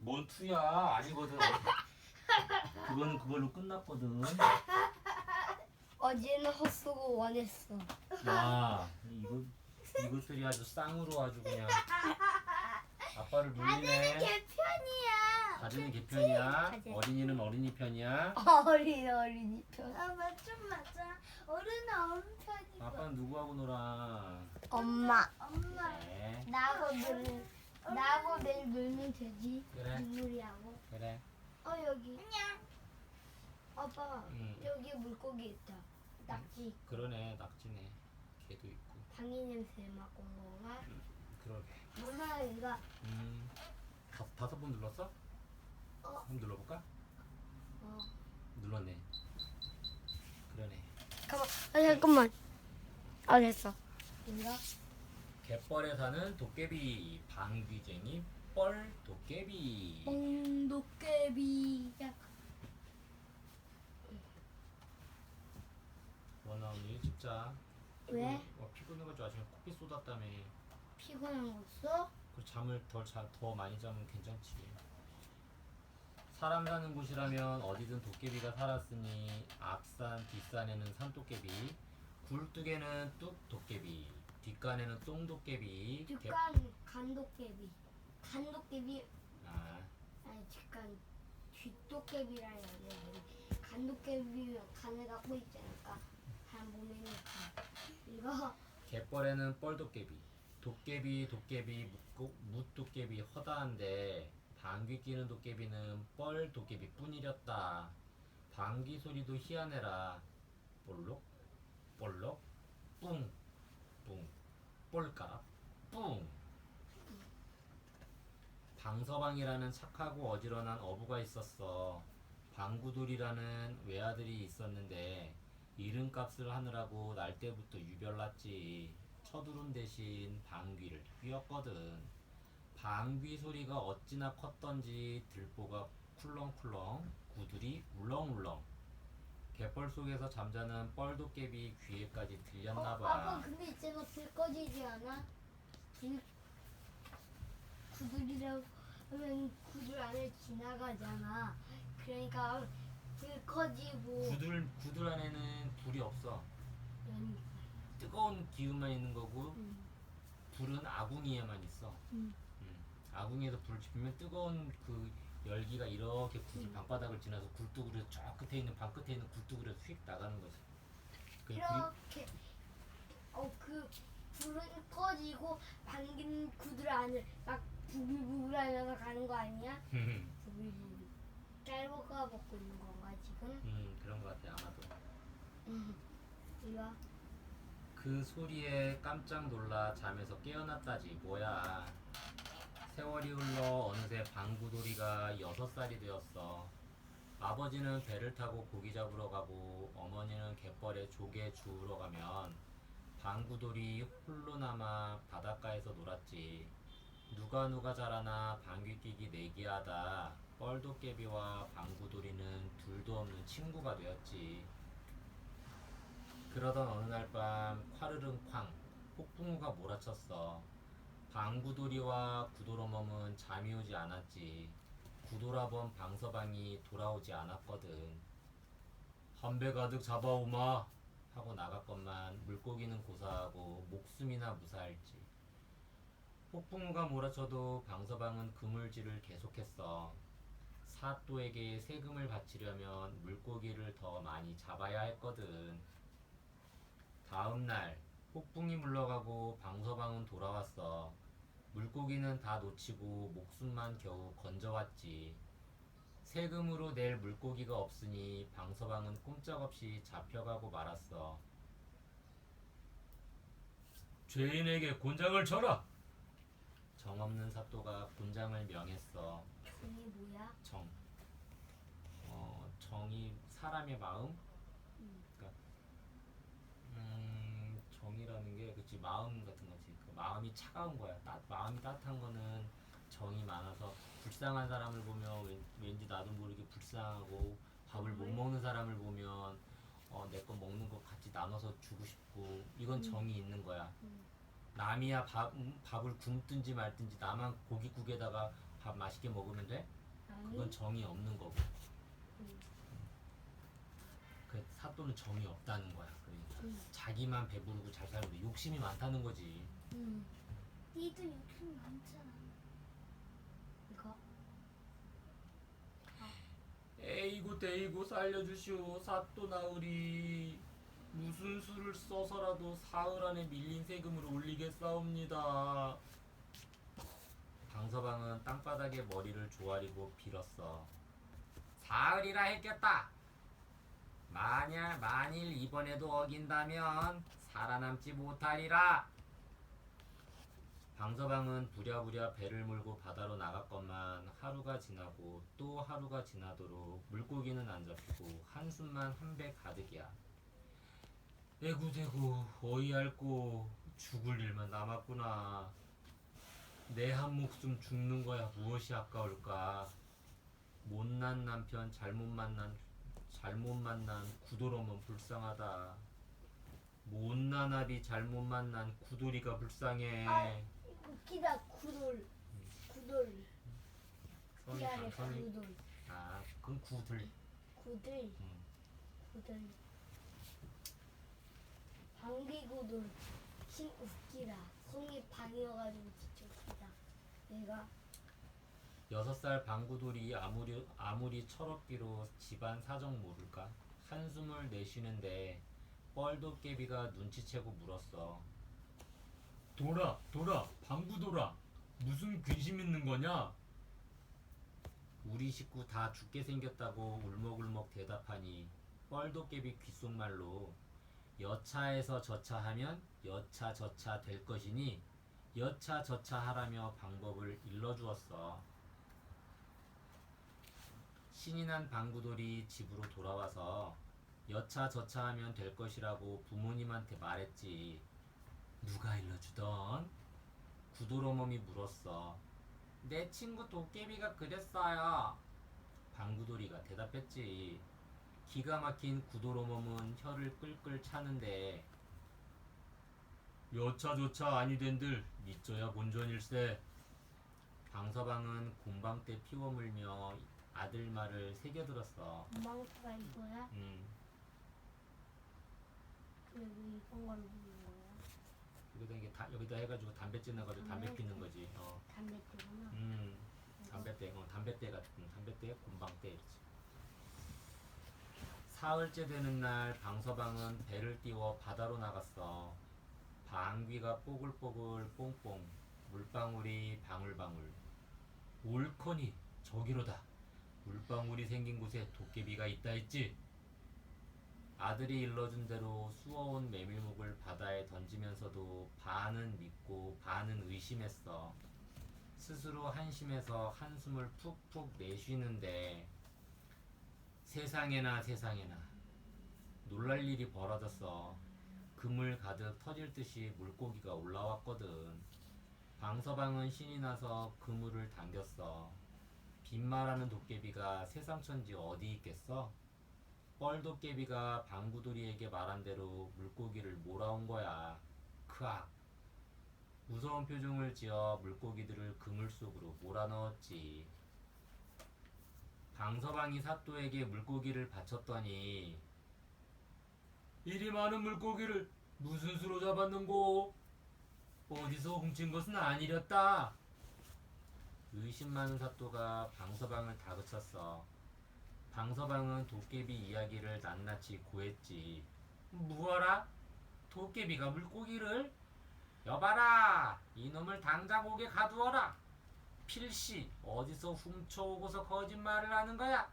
뭔 투야? 아니거든. 그거는 그걸로 끝났거든. 어제는 헛수고 원했어. 야, 이것들이 아주 쌍으로 아주 그냥 아빠를 놀리네. 개편이야. 가지는 개편이야. 가지. 어린이는 어린이 편이야. 어린이 편. 좀 맞아. 어른은 어른 편이고. 아빠는 누구하고 놀아? 엄마. 엄마. 네. 나하고 내일 놀면 되지. 그래. 눈물이하고. 그래. 여기. 안녕. 아빠 응. 여기 물고기 있다. 낙지. 그러네. 낙지네. 개도 있고. 방이 냄새 맡고 온 건가? 그러게. 엄마 이거. 다섯 번 눌렀어? 어. 한번 눌러볼까? 어. 눌렀네. 그러네. 잠깐만. 됐어. 이거. 갯벌에 사는 도깨비, 방귀쟁이, 뻘 도깨비. 뽕도깨비. 원아 오늘 일찍 자. 왜? 피곤해가지고 아침에 코피 쏟았다며. 피곤한 거 없어? 그 잠을 더 많이 자면 괜찮지. 사람 사는 곳이라면 어디든 도깨비가 살았으니 앞산 뒷산에는 산도깨비, 굴뚝에는 뚝도깨비, 뒷간에는 똥도깨비. 뒷간 간도깨비. 간도깨비. 아, 아니 뒷간 뒷도깨비라 해야 돼. 간도깨비면 간에다 꼬 있잖아. 한 몸에 있는 간. 이거 갯벌에는 뻘도깨비, 도깨비, 묻도깨비 허다한데 방귀 끼는 도깨비는 뻘도깨비 뿐이렸다. 방귀 소리도 희한해라. 볼록, 볼록, 뿡, 뿡, 볼까락, 뿡. 방서방이라는 착하고 어지런한 어부가 있었어. 방구돌이라는 외아들이 있었는데 이름값을 하느라고 날 때부터 유별났지. 첫울음 대신 방귀를 뀌었거든. 방귀 소리가 어찌나 컸던지 들보가 쿨렁쿨렁, 구들이 울렁울렁. 갯벌 속에서 잠자는 뻘도깨비 귀에까지 아빠 들렸나봐. 근데 있잖아 불 꺼지지 않아? 불 구들이라고 하면 구들 안에 지나가잖아. 그러니까 불 꺼지고 구들 안에는 불이 없어. 연기. 뜨거운 기운만 있는 거고 응. 불은 아궁이에만 있어. 응. 아궁이에서 불을 지피면 뜨거운 그 열기가 이렇게 방바닥을 지나서 굴뚝으로 저 끝에 있는 방 끝에 있는 굴뚝으로 휙 나가는 거지. 그 이렇게 그 불은 꺼지고 방귀는 구들 안을 막 부글부글 하면서 가는 거 아니야? 부글부글. 짧아가 먹고 있는 건가 지금? 그런 것 같아 아마도. 이거 그 소리에 깜짝 놀라 잠에서 깨어났다지 뭐야. 세월이 흘러 어느새 방구돌이가 6살이 되었어. 아버지는 배를 타고 고기 잡으러 가고 어머니는 갯벌에 조개 주우러 가면 방구돌이 홀로 남아 바닷가에서 놀았지. 누가 잘하나 방귀 끼기 내기하다 뻘도깨비와 방구돌이는 둘도 없는 친구가 되었지. 그러던 어느 날 밤 화르릉 쾅 폭풍우가 몰아쳤어. 방구돌이와 구도로멈은 잠이 오지 않았지. 구돌아본 방서방이 돌아오지 않았거든. 한 배 가득 잡아오마 하고 나갔건만 물고기는 고사하고 목숨이나 무사할지. 폭풍우가 몰아쳐도 방서방은 그물질을 계속했어. 사또에게 세금을 바치려면 물고기를 더 많이 잡아야 했거든. 다음 날 폭풍이 물러가고 방서방은 돌아왔어. 물고기는 다 놓치고 목숨만 겨우 건져왔지. 세금으로 낼 물고기가 없으니 방서방은 꼼짝없이 잡혀가고 말았어. 죄인에게 곤장을 쳐라! 정없는 사또가 곤장을 명했어. 종이 뭐야? 정이 사람의 마음? 그러니까 정이라는 게 그치 마음 같은 거지. 그 마음이 차가운 거야. 마음이 따뜻한 거는 정이 많아서 불쌍한 사람을 보면 왠지 나도 모르게 불쌍하고 밥을 못 먹는 사람을 보면 내 거 먹는 거 같이 나눠서 주고 싶고 이건 정이 있는 거야. 남이야 밥을 굶든지 말든지 나만 고깃국에다가 밥 맛있게 먹으면 돼? 아니. 그건 정이 없는 거고. 응. 그 사또는 정이 없다는 거야. 그러니까 응. 자기만 배부르고 잘 살면 돼. 욕심이 많다는 거지. 응. 니도 욕심 많잖아. 이거. 에이구 데이구 살려주시오 사또 나으리. 무슨 수를 써서라도 사흘 안에 밀린 세금을 올리겠사옵니다. 방서방은 땅바닥에 머리를 조아리고 빌었어. 사흘이라 했겠다. 만일 이번에도 어긴다면 살아남지 못하리라. 방서방은 부랴부랴 배를 몰고 바다로 나갔건만 하루가 지나고 또 하루가 지나도록 물고기는 안 잡히고 한숨만 한 배 가득이야. 에구대구 어이할꼬 죽을 일만 남았구나. 내 한 목숨 죽는 거야 무엇이 아까울까. 못난 남편 잘못 만난 구도로만 불쌍하다. 못난 아비 잘못 만난 구돌이가 불쌍해. 아, 웃기다. 구돌. 구돌. 미안해. 성이 구돌. 아 그건 구들. 구들. 구들. 방귀구돌. 웃기다. 송이 방이어가지고 진짜 웃기다. 내가 6살 방구돌이 아무리 철없기로 집안 사정 모를까? 한숨을 내쉬는데 뻘도깨비가 눈치채고 물었어. 돌아 방구돌아 무슨 근심 있는 거냐? 우리 식구 다 죽게 생겼다고 울먹울먹 대답하니 뻘도깨비 귓속말로 여차에서 저차하면 여차저차 될 것이니 여차저차 하라며 방법을 일러주었어. 신이 난 방구돌이 집으로 돌아와서 여차저차하면 될 것이라고 부모님한테 말했지. 누가 일러주던? 구도로몸이 물었어. 내 친구 도깨비가 그랬어요. 방구돌이가 대답했지. 기가 막힌 구도로몸은 혀를 끌끌 차는데 여차저차 아니된들 믿져야 본전일세. 방서방은 곰방대 피워 물며 아들 말을 새겨들었어. 망토가 이거야? 왜 이런 걸로 부는 거야? 여기다 이게 여기다 해가지고 담배 찌나가지고 담배 피는 거지. 담배 피구나. 담배대 같은 담배대 곰방대 이렇지. 사흘째 되는 날 방서방은 배를 띄워 바다로 나갔어. 방귀가 뽀글뽀글 뽕뽕 물방울이 방울방울. 옳거니 저기로다. 물방울이 생긴 곳에 도깨비가 있다 했지. 아들이 일러준 대로 수어온 메밀묵을 바다에 던지면서도 반은 믿고 반은 의심했어. 스스로 한심해서 한숨을 푹푹 내쉬는데 세상에나 놀랄 일이 벌어졌어. 그물 가득 터질 듯이 물고기가 올라왔거든. 방서방은 신이 나서 그물을 당겼어. 빈말하는 도깨비가 세상천지 어디 있겠어? 뻘도깨비가 방구돌이에게 말한 대로 물고기를 몰아온 거야. 크악. 무서운 표정을 지어 물고기들을 그물 속으로 몰아넣었지. 방서방이 사또에게 물고기를 바쳤더니 이리 많은 물고기를 무슨 수로 잡았는고? 어디서 훔친 것은 아니렸다. 의심 많은 사또가 방서방을 다그쳤어. 방서방은 도깨비 이야기를 낱낱이 고했지. 뭐하라? 도깨비가 물고기를? 여봐라! 이놈을 당장 옥에 가두어라! 필시 어디서 훔쳐오고서 거짓말을 하는 거야?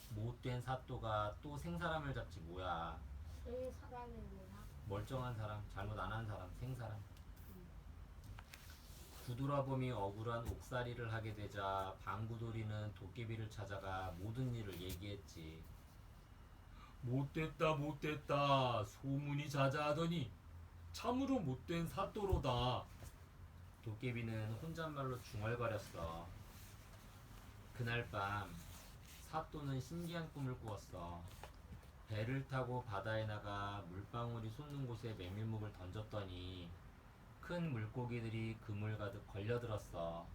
못된 사또가 또 생사람을 잡지 뭐야. 사람이 뭐야? 멀쩡한 사람, 잘못 안 한 사람, 생사람. 구두라범이 억울한 옥살이를 하게 되자 방구돌이는 도깨비를 찾아가 모든 일을 얘기했지. 못됐다 소문이 자자하더니 참으로 못된 사또로다. 도깨비는 혼잣말로 중얼거렸어. 그날 밤 사또는 신기한 꿈을 꾸었어. 배를 타고 바다에 나가 물방울이 솟는 곳에 메밀묵을 던졌더니 큰 물고기들이 그물 가득 걸려들었어.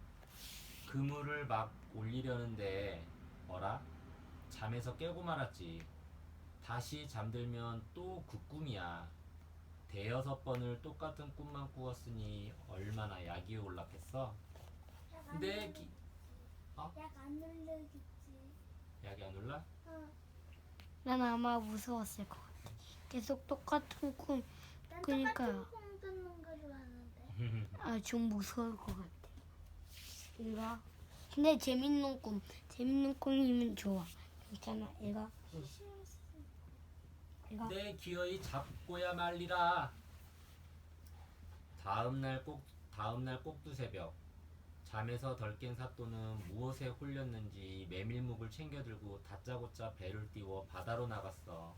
그물을 막 올리려는데 어라? 잠에서 깨고 말았지. 다시 잠들면 또 그 꿈이야. 대여섯 번을 똑같은 꿈만 꾸었으니 얼마나 약이 올랐겠어? 내 기... 어? 약안 눌러겠지. 약이 안 올라? 어. 난 아마 무서웠을 것 같아. 계속 똑같은 꿈. 난 그러니까요. 똑같은 콩 듣는 거 좋아하는데. 아, 좀 무서울 것 같아. 이거. 근데 재밌는 꿈이면 좋아. 괜찮아. 얘가 내 기어이 잡고야 말리라. 다음날 꼭두 새벽. 잠에서 덜 깬 사또는 무엇에 홀렸는지 메밀묵을 챙겨들고 다짜고짜 배를 띄워 바다로 나갔어.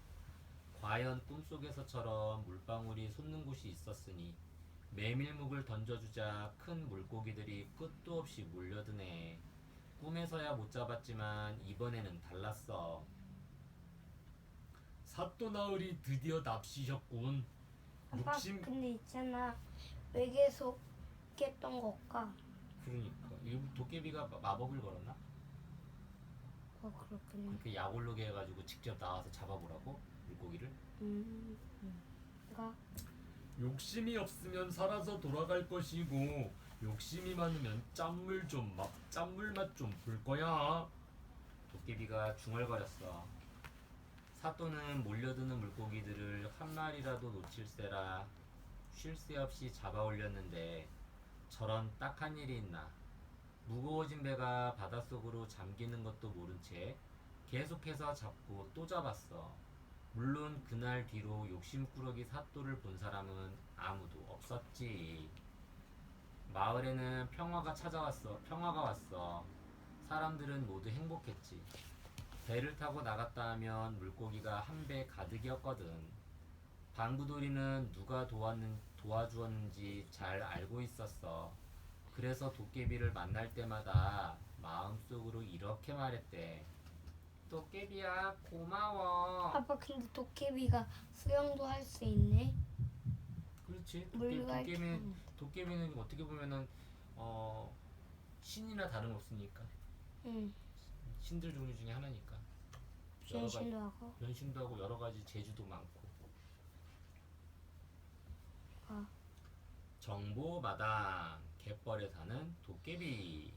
과연 꿈속에서처럼 물방울이 솟는 곳이 있었으니 메밀묵을 던져주자 큰 물고기들이 끝도 없이 몰려드네. 꿈에서야 못 잡았지만 이번에는 달랐어. 사또 나으리 드디어 납치셨군. 아빠 근데 있잖아. 왜 계속 깼던 걸까? 그러니까 이 도깨비가 마법을 걸었나? 그렇군요. 그렇게 약 오르게 해가지고 직접 나와서 잡아보라고 물고기를. 이거 욕심이 없으면 살아서 돌아갈 것이고 욕심이 많으면 짠물 맛 좀 볼 거야. 도깨비가 중얼거렸어. 사또는 몰려드는 물고기들을 한 마리라도 놓칠세라 쉴 새 없이 잡아 올렸는데 저런 딱한 일이 있나. 무거워진 배가 바닷속으로 잠기는 것도 모른 채 계속해서 잡고 또 잡았어. 물론 그날 뒤로 욕심꾸러기 사또를 본 사람은 아무도 없었지. 마을에는 평화가 왔어. 사람들은 모두 행복했지. 배를 타고 나갔다 하면 물고기가 한 배 가득이었거든. 방구돌이는 누가 도와주었는지 잘 알고 있었어. 그래서 도깨비를 만날 때마다 마음속으로 이렇게 말했대. 도깨비야, 고마워. 아빠 근데 도깨비가 수영도 할 수 있네. 그렇지. 물갈 도깨비는 어떻게 보면은 신이나 다름없으니까. 응. 신들 종류 중에 하나니까. 변신도 하고. 변신도 하고 여러 가지 재주도 많고. 정보마당 갯벌에 사는 도깨비.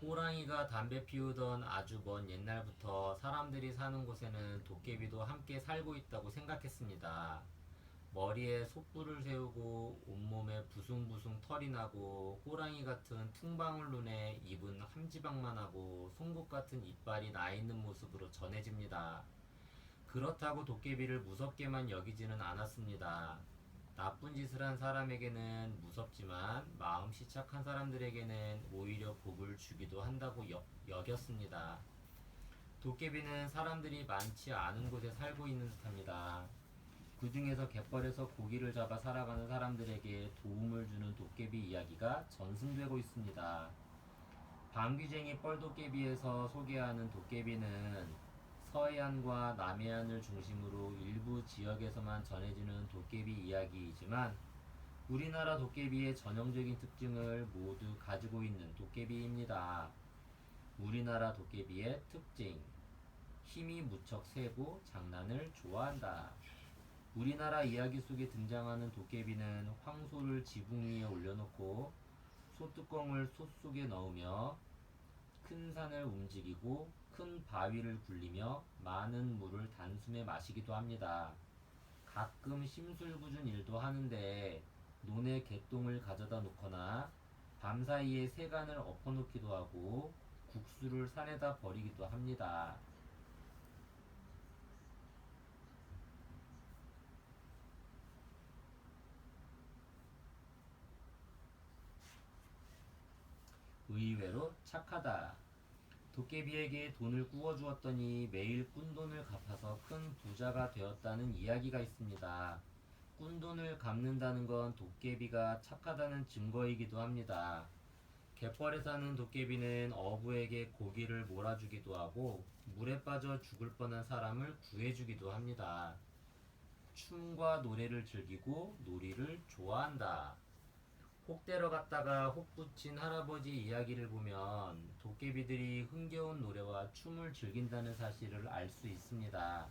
호랑이가 담배 피우던 아주 먼 옛날부터 사람들이 사는 곳에는 도깨비도 함께 살고 있다고 생각했습니다. 머리에 솥불을 세우고 온몸에 부숭부숭 털이 나고 호랑이 같은 퉁방울 눈에 입은 함지박만 하고 송곳 같은 이빨이 나 있는 모습으로 전해집니다. 그렇다고 도깨비를 무섭게만 여기지는 않았습니다. 나쁜 짓을 한 사람에게는 무섭지만 마음씨 착한 사람들에게는 오히려 복을 주기도 한다고 여겼습니다. 도깨비는 사람들이 많지 않은 곳에 살고 있는 듯합니다. 그 중에서 갯벌에서 고기를 잡아 살아가는 사람들에게 도움을 주는 도깨비 이야기가 전승되고 있습니다. 방귀쟁이 뻘도깨비에서 소개하는 도깨비는 서해안과 남해안을 중심으로 일부 지역에서만 전해지는 도깨비 이야기이지만 우리나라 도깨비의 전형적인 특징을 모두 가지고 있는 도깨비입니다. 우리나라 도깨비의 특징: 힘이 무척 세고 장난을 좋아한다. 우리나라 이야기 속에 등장하는 도깨비는 황소를 지붕 위에 올려놓고 소뚜껑을 솥 속에 넣으며 큰 산을 움직이고 큰 바위를 굴리며 많은 물을 단숨에 마시기도 합니다. 가끔 심술궂은 일도 하는데 논에 개똥을 가져다 놓거나 밤사이에 새간을 엎어놓기도 하고 국수를 산에다 버리기도 합니다. 의외로 착하다. 도깨비에게 돈을 꾸어주었더니 매일 꾼돈을 갚아서 큰 부자가 되었다는 이야기가 있습니다. 꾼돈을 갚는다는 건 도깨비가 착하다는 증거이기도 합니다. 갯벌에 사는 도깨비는 어부에게 고기를 몰아주기도 하고 물에 빠져 죽을 뻔한 사람을 구해주기도 합니다. 춤과 노래를 즐기고 놀이를 좋아한다. 혹대러 갔다가 혹 붙인 할아버지 이야기를 보면 도깨비들이 흥겨운 노래와 춤을 즐긴다는 사실을 알 수 있습니다.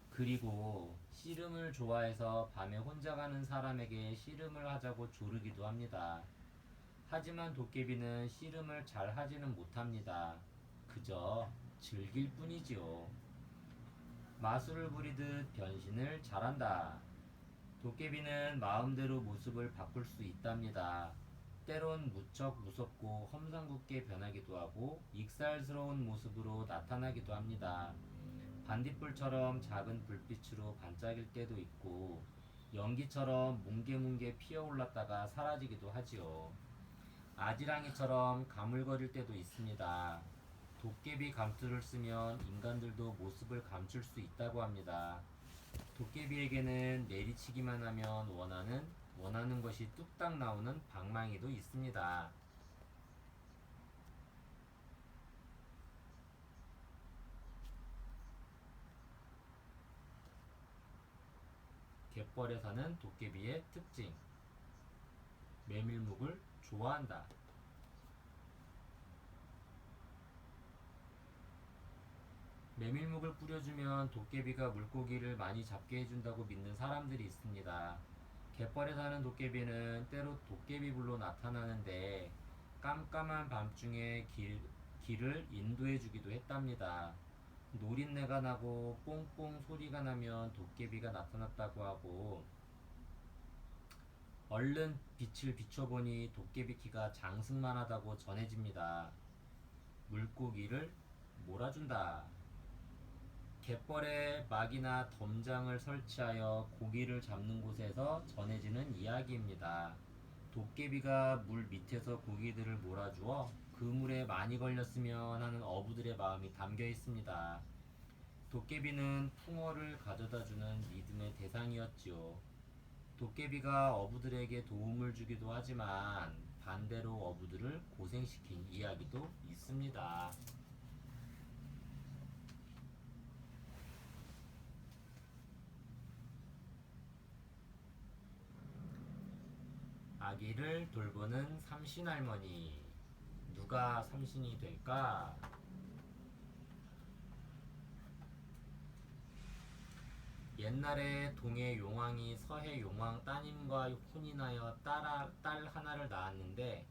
그리고 씨름을 좋아해서 밤에 혼자 가는 사람에게 씨름을 하자고 조르기도 합니다. 하지만 도깨비는 씨름을 잘 하지는 못합니다. 그저 즐길 뿐이지요. 마술을 부리듯 변신을 잘한다. 도깨비는 마음대로 모습을 바꿀 수 있답니다. 때론 무척 무섭고 험상궂게 변하기도 하고 익살스러운 모습으로 나타나기도 합니다. 반딧불처럼 작은 불빛으로 반짝일 때도 있고 연기처럼 뭉게뭉게 피어올랐다가 사라지기도 하지요. 아지랑이처럼 가물거릴 때도 있습니다. 도깨비 감투를 쓰면 인간들도 모습을 감출 수 있다고 합니다. 도깨비에게는 내리치기만 하면 원하는 것이 뚝딱 나오는 방망이도 있습니다. 갯벌에 사는 도깨비의 특징. 메밀묵을 좋아한다. 메밀묵을 뿌려주면 도깨비가 물고기를 많이 잡게 해준다고 믿는 사람들이 있습니다. 갯벌에 사는 도깨비는 때로 도깨비불로 나타나는데 깜깜한 밤중에 길을 인도해주기도 했답니다. 노린내가 나고 뽕뽕 소리가 나면 도깨비가 나타났다고 하고 얼른 빛을 비춰보니 도깨비 키가 장승만하다고 전해집니다. 물고기를 몰아준다. 갯벌에 막이나 덤장을 설치하여 고기를 잡는 곳에서 전해지는 이야기입니다. 도깨비가 물 밑에서 고기들을 몰아주어 그 물에 많이 걸렸으면 하는 어부들의 마음이 담겨 있습니다. 도깨비는 풍어를 가져다주는 믿음의 대상이었지요. 도깨비가 어부들에게 도움을 주기도 하지만 반대로 어부들을 고생시킨 이야기도 있습니다. 아기를 돌보는 삼신할머니. 누가 삼신이 될까? 옛날에 동해 용왕이 서해 용왕 따님과 혼인하여 딸 하나를 낳았는데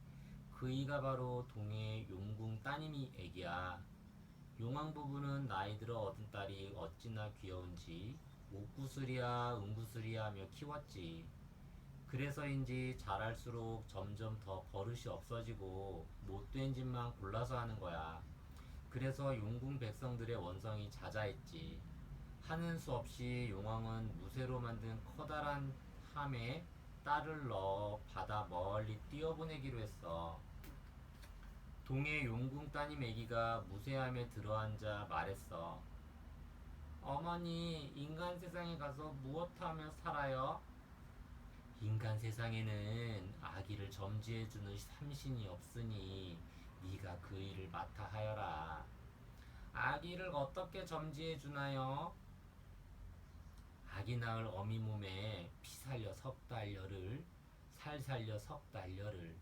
그이가 바로 동해 용궁 따님이 애기야. 용왕 부부는 나이 들어 얻은 딸이 어찌나 귀여운지 옥구슬이야 은구슬이야 하며 키웠지. 그래서인지 자랄수록 점점 더 버릇이 없어지고 못된 짓만 골라서 하는 거야. 그래서 용궁 백성들의 원성이 자자했지. 하는 수 없이 용왕은 무쇠로 만든 커다란 함에 딸을 넣어 바다 멀리 뛰어보내기로 했어. 동해 용궁 따님 애기가 무쇠함에 들어앉아 말했어. 어머니, 인간 세상에 가서 무엇하며 살아요? 인간 세상에는 아기를 점지해주는 삼신이 없으니 네가 그 일을 맡아 하여라. 아기를 어떻게 점지해주나요? 아기 낳을 어미 몸에 피 살려 석 달 열흘, 살 살려 석 달 열흘.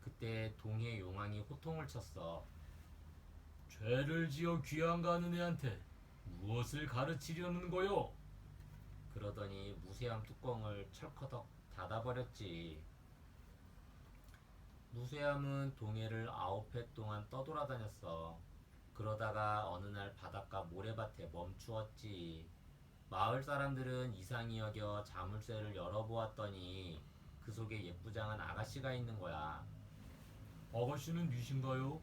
그때 동해 용왕이 호통을 쳤어. 죄를 지어 귀양 가는 애한테 무엇을 가르치려는 거요? 그러더니 무쇠함 뚜껑을 철커덕 닫아버렸지. 무쇠함은 동해를 9해 동안 떠돌아다녔어. 그러다가 어느 날 바닷가 모래밭에 멈추었지. 마을 사람들은 이상히 여겨 자물쇠를 열어보았더니 그 속에 예쁘장한 아가씨가 있는 거야. 아가씨는 누이신가요?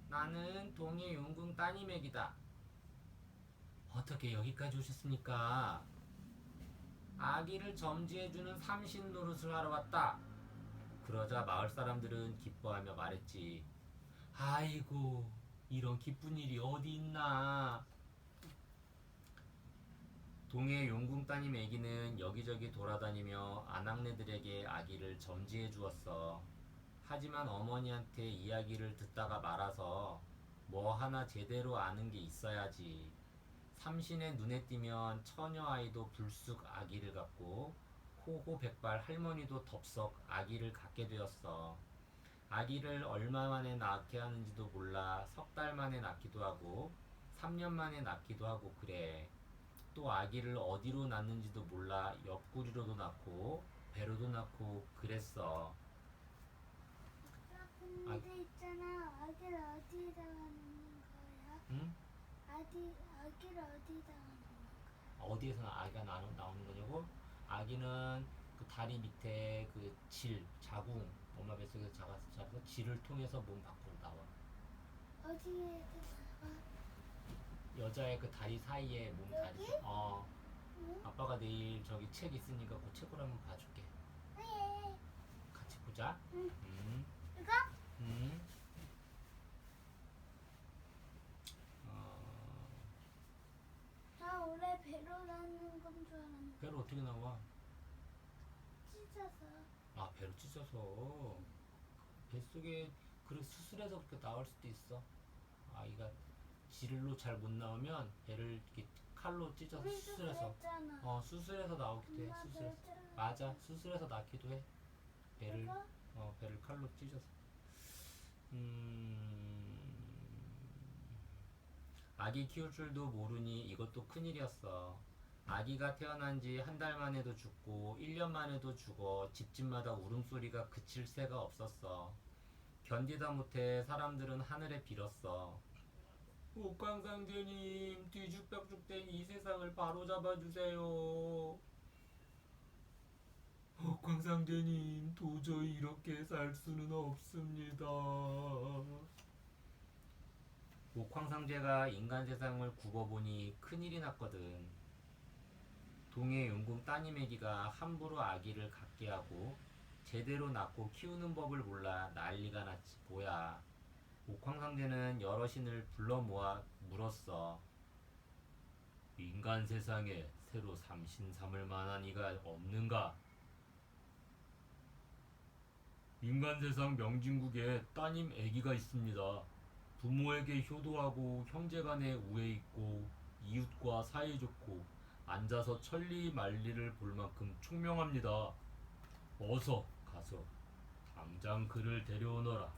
나는 동해 용궁 따님에기다. 어떻게 여기까지 오셨습니까? 아기를 점지해주는 삼신 노릇을 하러 왔다. 그러자 마을 사람들은 기뻐하며 말했지. 아이고, 이런 기쁜 일이 어디 있나. 동해 용궁 따님 애기는 여기저기 돌아다니며 아낙네들에게 아기를 점지해 주었어. 하지만 어머니한테 이야기를 듣다가 말아서 뭐 하나 제대로 아는 게 있어야지. 삼신의 눈에 띄면 처녀 아이도 불쑥 아기를 갖고 호호백발 할머니도 덥석 아기를 갖게 되었어. 아기를 얼마 만에 낳게 하는지도 몰라 석 달 만에 낳기도 하고 3년 만에 낳기도 하고 그래. 또 아기를 어디로 낳는지도 몰라 옆구리로도 낳고 배로도 낳고 그랬어. 아빠 근데 있잖아. 아기를 어디다가 놓는 거야? 응? 아기를 어디다가 놓는 거야? 어디에서 아기가 나오는 거냐고? 아기는 그 다리 밑에 그 자궁, 엄마 뱃속에서 자라서 질을 통해서 몸 밖으로 나와. 어디에다가? 여자의 그 다리 사이에 몸 다리. 여기? 응? 아빠가 내일 저기 책 있으니까 그 책으로 한번 봐줄게. 네. 같이 보자. 응. 음, 이거? 음. 어, 나 원래 배로 낳는 건 줄 알았는데 배로 어떻게 나와? 찢어서. 아, 배로 찢어서. 뱃속에 그래 수술해서 그렇게 나올 수도 있어. 아이가 질로 잘 못 나오면 배를 이렇게 칼로 찢어서 우리도 수술해서. 그랬잖아. 수술해서 나오기도 해. 엄마 수술해서. 배 잘라. 맞아, 수술해서 낳기도 해. 배를 이거? 배를 칼로 찢어서. 아기 키울 줄도 모르니 이것도 큰일이었어. 아기가 태어난 지 한 달 만에도 죽고 1년 만에도 죽어 집집마다 울음소리가 그칠 새가 없었어. 견디다 못해 사람들은 하늘에 빌었어. 옥황상제님, 뒤죽박죽된 이 세상을 바로잡아 주세요. 옥황상제님, 도저히 이렇게 살 수는 없습니다. 옥황상제가 인간 세상을 굽어보니 큰일이 났거든. 동해 용궁 따님애기가 함부로 아기를 갖게 하고 제대로 낳고 키우는 법을 몰라 난리가 났지 뭐야. 옥황상제는 여러 신을 불러 모아 물었어. 인간 세상에 새로 삼신 삼을 만한 이가 없는가? 인간 세상 명진국에 따님 애기가 있습니다. 부모에게 효도하고 형제간에 우애 있고 이웃과 사이 좋고 앉아서 천리 만리를 볼 만큼 총명합니다. 어서 가서 당장 그를 데려오너라.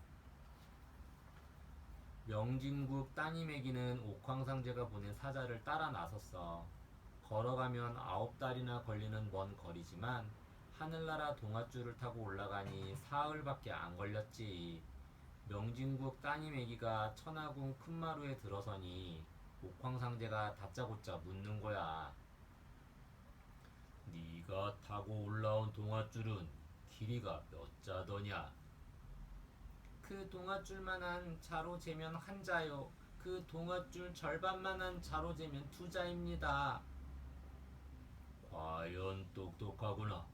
명진국 따님 애기는 옥황상제가 보낸 사자를 따라 나섰어. 걸어가면 9달이나 걸리는 먼 거리지만 하늘나라 동아줄을 타고 올라가니 사흘밖에 안 걸렸지. 명진국 따님 애기가 천하궁 큰마루에 들어서니 옥황상제가 다짜고짜 묻는 거야. 네가 타고 올라온 동아줄은 길이가 몇 자더냐? 그 동아줄만한 자로 재면 한 자요. 그 동아줄 절반만한 자로 재면 2자입니다. 과연 똑똑하구나.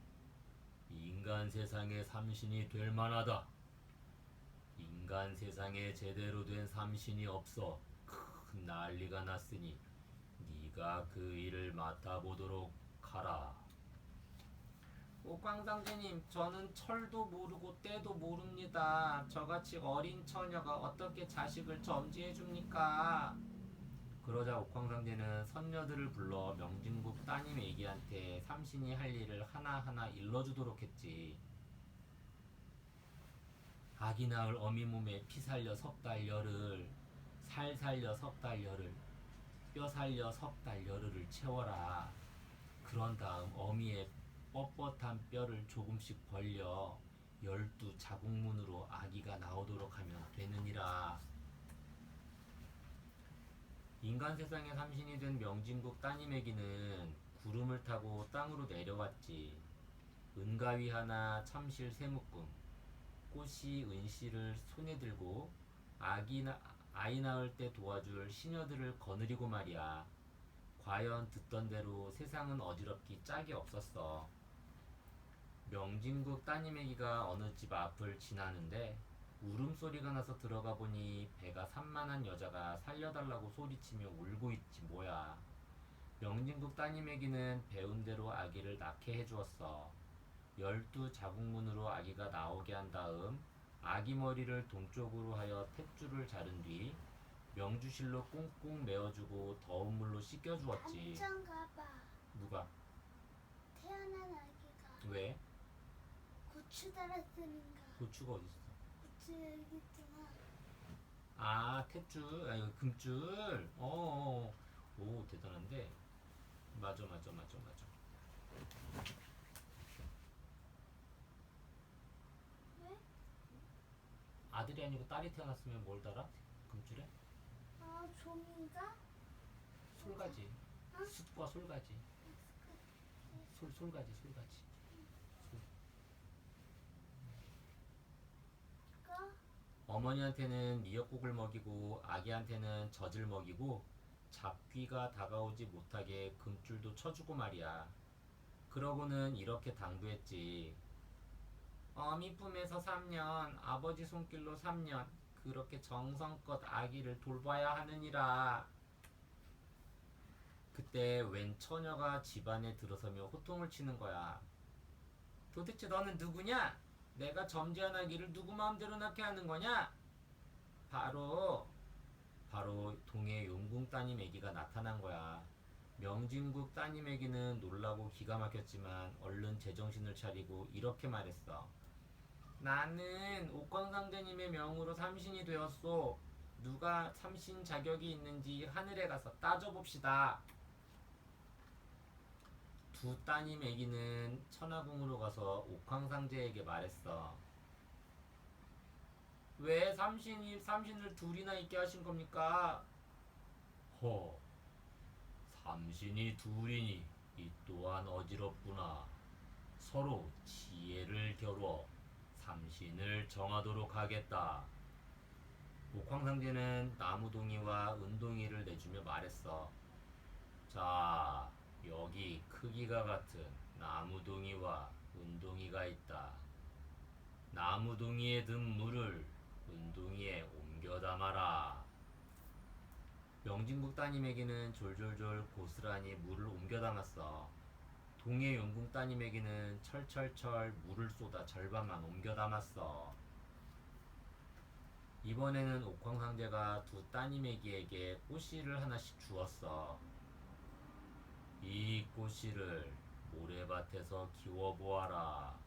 인간 세상의 삼신이 될 만하다. 인간 세상에 제대로 된 삼신이 없어 큰 난리가 났으니 네가 그 일을 맡아보도록 하라. 옥황상제님, 저는 철도 모르고 때도 모릅니다. 저같이 어린 처녀가 어떻게 자식을 점지해 줍니까? 그러자 옥황상제는 선녀들을 불러 명진국 따님 애기한테 삼신이 할 일을 하나하나 일러주도록 했지. 아기 낳을 어미 몸에 피 살려 3달 열흘, 살 살려 3달 열흘, 뼈 살려 3달 열흘을 채워라. 그런 다음 어미의 뻣뻣한 뼈를 조금씩 벌려 12자궁문으로 아기가 나오도록 하면 되느니라. 인간 세상의 삼신이 된 명진국 따님애기는 구름을 타고 땅으로 내려왔지. 은가위 하나 참실 세묶음, 꽃이 은씨를 손에 들고 아이 낳을 때 도와줄 시녀들을 거느리고 말이야. 과연 듣던 대로 세상은 어지럽기 짝이 없었어. 명진국 따님애기가 어느 집 앞을 지나는데 울음소리가 나서 들어가 보니 배가 산만한 여자가 살려달라고 소리치며 울고 있지 뭐야. 명진국 따님애기는 배운 대로 아기를 낳게 해주었어. 12자궁문으로 아기가 나오게 한 다음 아기 머리를 동쪽으로 하여 탯줄을 자른 뒤 명주실로 꽁꽁 메어주고 더운 물로 씻겨주었지. 안전 가봐. 누가? 태어난 아기가. 왜? 고추 달았으니까. 고추가 어딨어? 고추 여기 있잖아. 아, 탯줄, 아, 이거 금줄. 오, 대단한데. 맞아. 왜? 아들이 아니고 딸이 태어났으면 뭘 달아? 금줄에? 아, 종인가? 솔가지. 어? 숯과 솔가지. 솔가지. 이거? 어머니한테는 미역국을 먹이고 아기한테는 젖을 먹이고 잡귀가 다가오지 못하게 금줄도 쳐주고 말이야. 그러고는 이렇게 당부했지. 어미 품에서 3년, 아버지 손길로 3년, 그렇게 정성껏 아기를 돌봐야 하느니라. 그때 웬 처녀가 집안에 들어서며 호통을 치는 거야. 도대체 너는 누구냐? 내가 점지한 아기를 누구 마음대로 낳게 하는 거냐? 바로 동해 용궁 따님 아기가 나타난 거야. 명진국 따님 아기는 놀라고 기가 막혔지만 얼른 제정신을 차리고 이렇게 말했어. 나는 옥황상제님의 명으로 삼신이 되었소. 누가 삼신 자격이 있는지 하늘에 가서 따져봅시다. 두 따님 아기는 천하궁으로 가서 옥황상제에게 말했어. 왜 삼신을 둘이나 있게 하신 겁니까? 삼신이 둘이니 이 또한 어지럽구나. 서로 지혜를 겨루어 삼신을 정하도록 하겠다. 옥황상제는 나무동이와 은동이를 내주며 말했어. 자, 여기 크기가 같은 나무동이와 은동이가 있다. 나무동이에 든 물을 은동이에 옮겨 담아라. 명진국 따님에게는 졸졸졸 고스란히 물을 옮겨 담았어. 동해 용궁 따님에게는 철철철 물을 쏟아 절반만 옮겨 담았어. 이번에는 옥황상제가 두 따님에게에게 꽃씨를 하나씩 주었어. 이 꽃씨를 모래밭에서 키워보아라.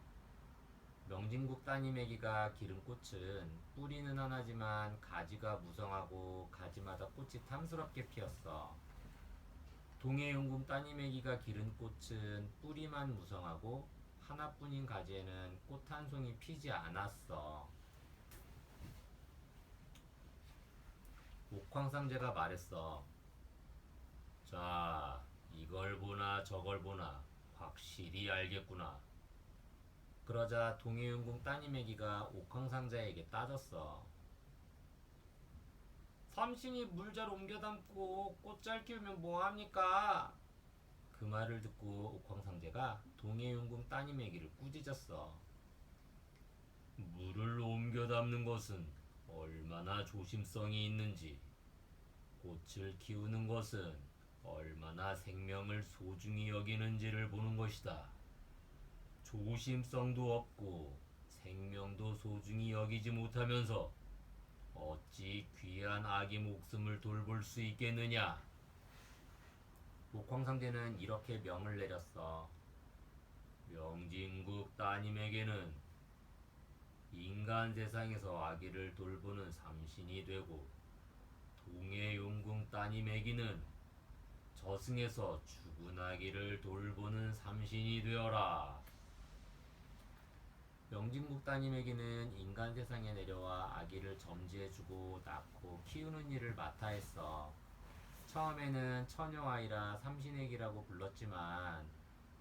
명진국 따님에게가 기른 꽃은 뿌리는 하나지만 가지가 무성하고 가지마다 꽃이 탐스럽게 피었어. 동해용궁 따님에게가 기른 꽃은 뿌리만 무성하고 하나뿐인 가지에는 꽃 한 송이 피지 않았어. 옥황상제가 말했어. 자, 이걸 보나 저걸 보나 확실히 알겠구나. 그러자 동해용궁 따님애기가 옥황상제에게 따졌어. 삼신이 물 잘 옮겨 담고 꽃 잘 키우면 뭐합니까? 그 말을 듣고 옥황상제가 동해용궁 따님애기를 꾸짖었어. 물을 옮겨 담는 것은 얼마나 조심성이 있는지, 꽃을 키우는 것은 얼마나 생명을 소중히 여기는지를 보는 것이다. 조심성도 없고 생명도 소중히 여기지 못하면서 어찌 귀한 아기 목숨을 돌볼 수 있겠느냐? 옥황상제는 이렇게 명을 내렸어. 명진국 따님에게는 인간 세상에서 아기를 돌보는 삼신이 되고 동해용궁 따님에게는 저승에서 죽은 아기를 돌보는 삼신이 되어라. 명진국 따님에게는 인간 세상에 내려와 아기를 점지해주고 낳고 키우는 일을 맡아 했어. 처음에는 처녀아이라 삼신애기라고 불렀지만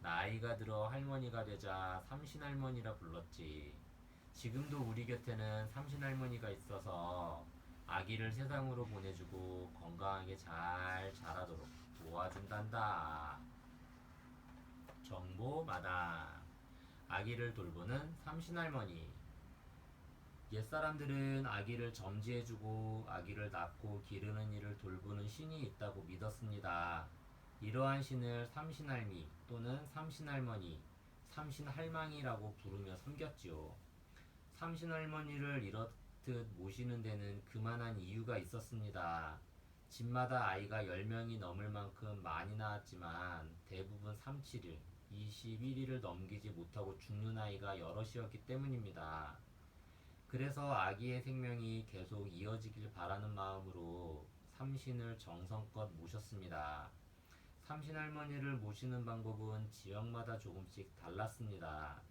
나이가 들어 할머니가 되자 삼신할머니라 불렀지. 지금도 우리 곁에는 삼신할머니가 있어서 아기를 세상으로 보내주고 건강하게 잘 자라도록 도와준단다. 정보마다 아기를 돌보는 삼신할머니. 옛사람들은 아기를 점지해주고 아기를 낳고 기르는 일을 돌보는 신이 있다고 믿었습니다. 이러한 신을 삼신할미 또는 삼신할머니, 삼신할망이라고 부르며 섬겼지요. 삼신할머니를 이렇듯 모시는 데는 그만한 이유가 있었습니다. 집마다 아이가 10명이 넘을 만큼 많이 낳았지만 대부분 삼칠일, 21일을 넘기지 못하고 죽는 아이가 여럿이었기 때문입니다. 그래서 아기의 생명이 계속 이어지길 바라는 마음으로 삼신을 정성껏 모셨습니다. 삼신 할머니를 모시는 방법은 지역마다 조금씩 달랐습니다.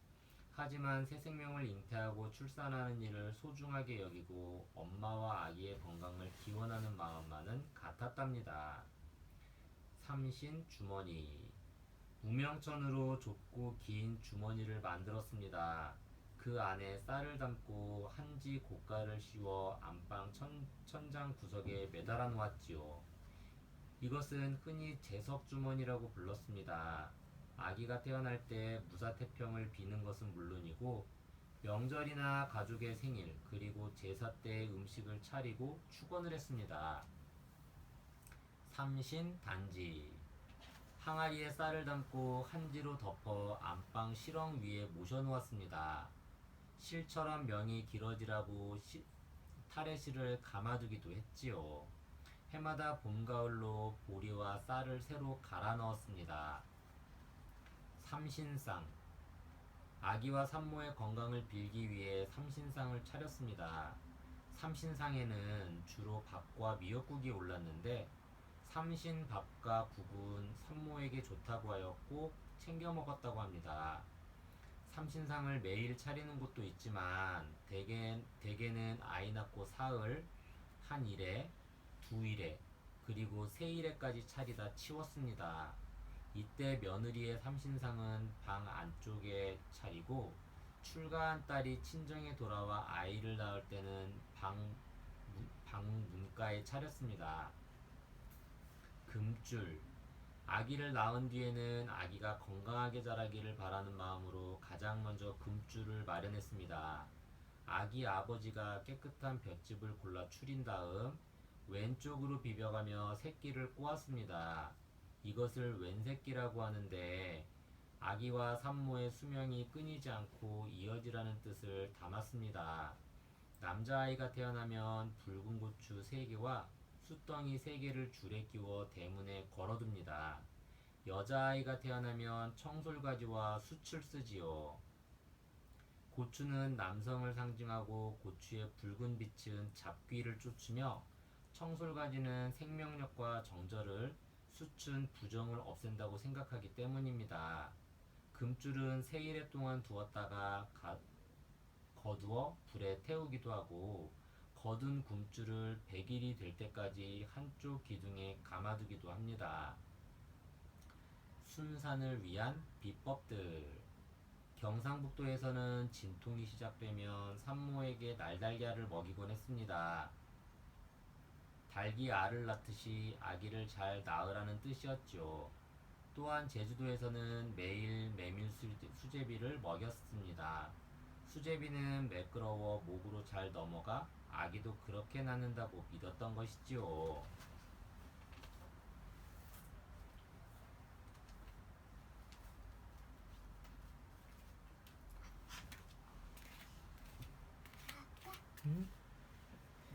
하지만 새 생명을 잉태하고 출산하는 일을 소중하게 여기고 엄마와 아기의 건강을 기원하는 마음만은 같았답니다. 삼신 주머니. 무명천으로 좁고 긴 주머니를 만들었습니다. 그 안에 쌀을 담고 한지 고가를 씌워 안방 천장 구석에 매달아 놓았지요. 이것은 흔히 제석주머니라고 불렀습니다. 아기가 태어날 때 무사태평을 비는 것은 물론이고 명절이나 가족의 생일 그리고 제사 때 음식을 차리고 축원을 했습니다. 삼신 단지. 항아리에 쌀을 담고 한지로 덮어 안방 실엉 위에 모셔놓았습니다. 실처럼 명이 길어지라고 타레실을 감아두기도 했지요. 해마다 봄, 가을로 보리와 쌀을 새로 갈아 넣었습니다. 삼신상. 아기와 산모의 건강을 빌기 위해 삼신상을 차렸습니다. 삼신상에는 주로 밥과 미역국이 올랐는데 삼신밥과 국은 산모에게 좋다고 하여 꼭 챙겨 먹었다고 합니다. 삼신상을 매일 차리는 곳도 있지만 대개는 아이 낳고 사흘, 한 일에, 두 일에, 그리고 세 일에까지 차리다 치웠습니다. 이때 며느리의 삼신상은 방 안쪽에 차리고 출가한 딸이 친정에 돌아와 아이를 낳을 때는 방 문가에 차렸습니다. 금줄. 아기를 낳은 뒤에는 아기가 건강하게 자라기를 바라는 마음으로 가장 먼저 금줄을 마련했습니다. 아기 아버지가 깨끗한 볏짚을 골라 추린 다음 왼쪽으로 비벼가며 새끼를 꼬았습니다. 이것을 왼새끼라고 하는데 아기와 산모의 수명이 끊이지 않고 이어지라는 뜻을 담았습니다. 남자아이가 태어나면 붉은 고추 3개와 숯덩이 3개를 줄에 끼워 대문에 걸어둡니다. 여자아이가 태어나면 청솔가지와 숯을 쓰지요. 고추는 남성을 상징하고 고추의 붉은 빛은 잡귀를 쫓으며 청솔가지는 생명력과 정절을, 숯은 부정을 없앤다고 생각하기 때문입니다. 금줄은 세일에 동안 두었다가 거두어 불에 태우기도 하고 거둔 금줄을 100일이 될 때까지 한쪽 기둥에 감아두기도 합니다. 순산을 위한 비법들. 경상북도에서는 진통이 시작되면 산모에게 날달걀을 먹이곤 했습니다. 닭이 알을 낳듯이 아기를 잘 낳으라는 뜻이었죠. 또한 제주도에서는 매일 메밀 수제비를 먹였습니다. 수제비는 매끄러워 목으로 잘 넘어가 아기도 그렇게 낳는다고 믿었던 것이지요. 응?